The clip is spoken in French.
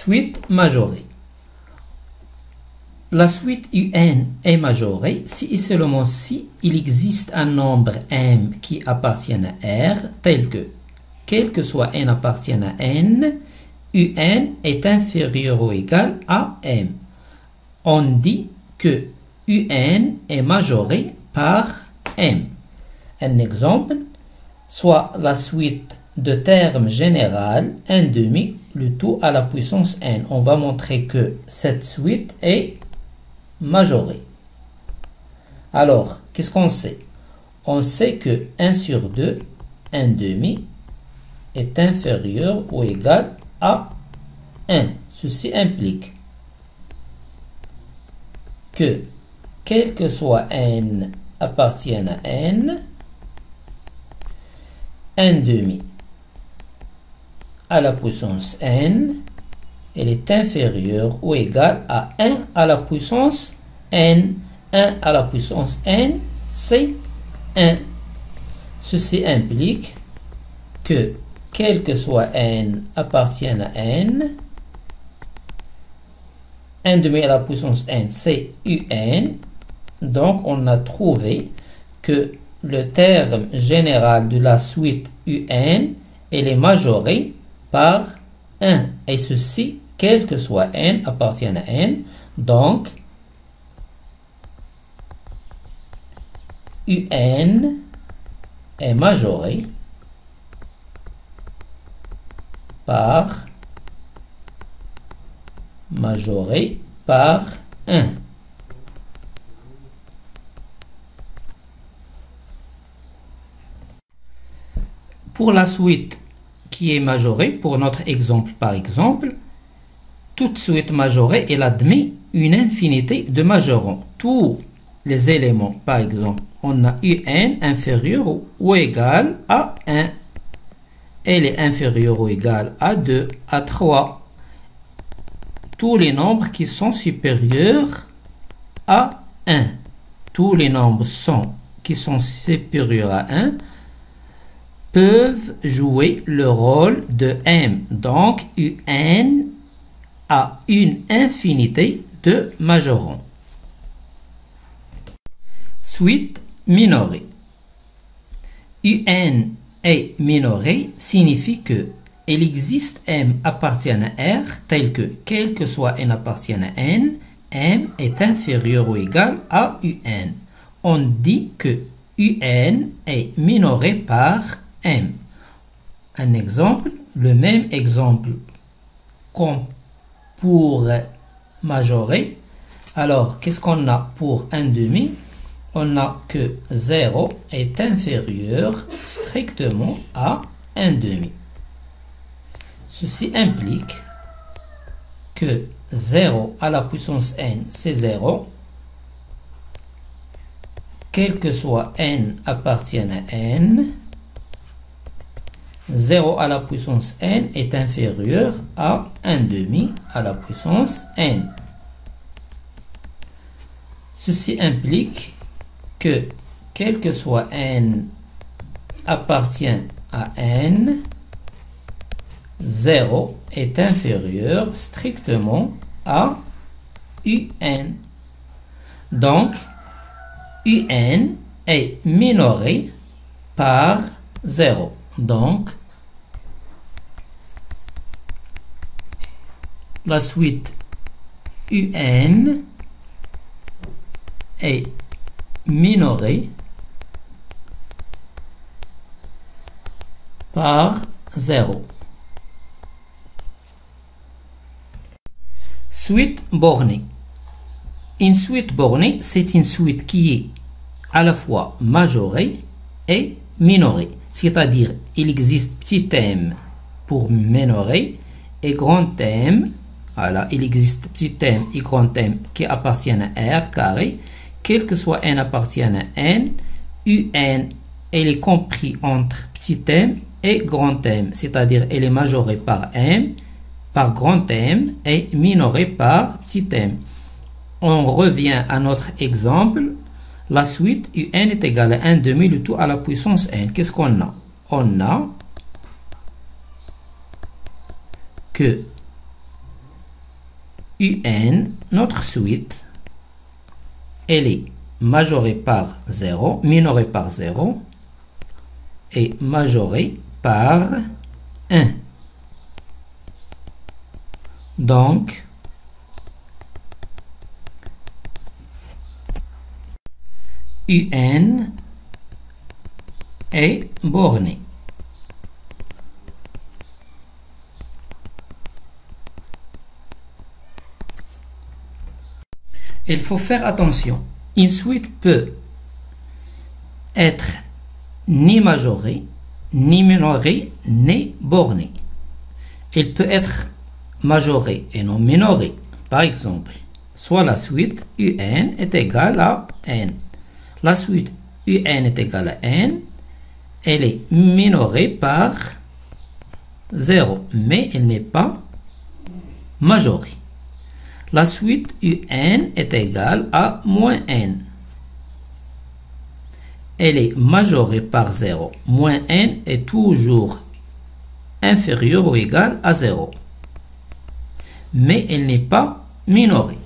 Suite majorée. La suite UN est majorée si et seulement si il existe un nombre M qui appartient à R, tel que, quel que soit N appartient à N, UN est inférieur ou égal à M. On dit que UN est majoré par M. Un exemple, soit la suite de termes général n demi, le tout à la puissance n. On va montrer que cette suite est majorée. Alors, qu'est-ce qu'on sait? On sait que 1 sur 2, n demi, est inférieur ou égal à 1. Ceci implique que, quel que soit n appartienne à n, n demi à la puissance n, elle est inférieure ou égale à 1 à la puissance n. 1 à la puissance n, c'est 1. Ceci implique que, quel que soit n appartienne à n, n demi à la puissance n, c'est un. Donc, on a trouvé que le terme général de la suite UN, elle est majorée par 1. Et ceci, quel que soit n appartient à n. Donc, UN est majoré par 1. Pour la suite qui est majorée, pour notre exemple par exemple, toute suite majorée, elle admet une infinité de majorants. Tous les éléments, par exemple, on a UN inférieur ou égal à 1. Elle est inférieure ou égale à 2, à 3. Tous les nombres qui sont supérieurs à 1. Tous les nombres qui sont supérieurs à 1 peuvent jouer le rôle de M. Donc, UN a une infinité de majorants. Suite minorée. UN est minorée signifie que il existe M appartient à R, tel que, quel que soit N appartient à N, M est inférieur ou égal à UN. On dit que UN est minoré par M. Un exemple, le même exemple qu'on pour majorer. Alors, qu'est-ce qu'on a pour 1 demi? On a que 0 est inférieur strictement à 1 demi. Ceci implique que 0 à la puissance n, c'est 0. Quel que soit n appartient à n, 0 à la puissance n est inférieur à 1 demi à la puissance n. Ceci implique que, quel que soit n appartient à n, 0 est inférieur strictement à UN. Donc, UN est minoré par 0. Donc, la suite UN est minorée par 0. Suite bornée. Une suite bornée, c'est une suite qui est à la fois majorée et minorée. C'est-à-dire, il existe petit m pour minorer et grand m. Voilà, il existe petit m et grand m qui appartiennent à R carré. Quel que soit n appartient à n, UN, elle est compris entre petit m et grand m. C'est-à-dire, elle est majorée par m, par grand M et minorée par petit m. On revient à notre exemple. La suite UN est égale à 1 demi le tout à la puissance n. Qu'est-ce qu'on a? On a que UN, notre suite, elle est majorée par 0, minorée par 0 et majorée par 1. Donc, UN est borné. Il faut faire attention. Une suite peut être ni majorée, ni minorée, ni bornée. Il peut être majorée et non minorée. Par exemple, soit la suite UN est égale à N. La suite UN est égale à N. Elle est minorée par 0, mais elle n'est pas majorée. La suite UN est égale à moins N. Elle est majorée par 0. Moins N est toujours inférieur ou égal à 0. Mais elle n'est pas minorée.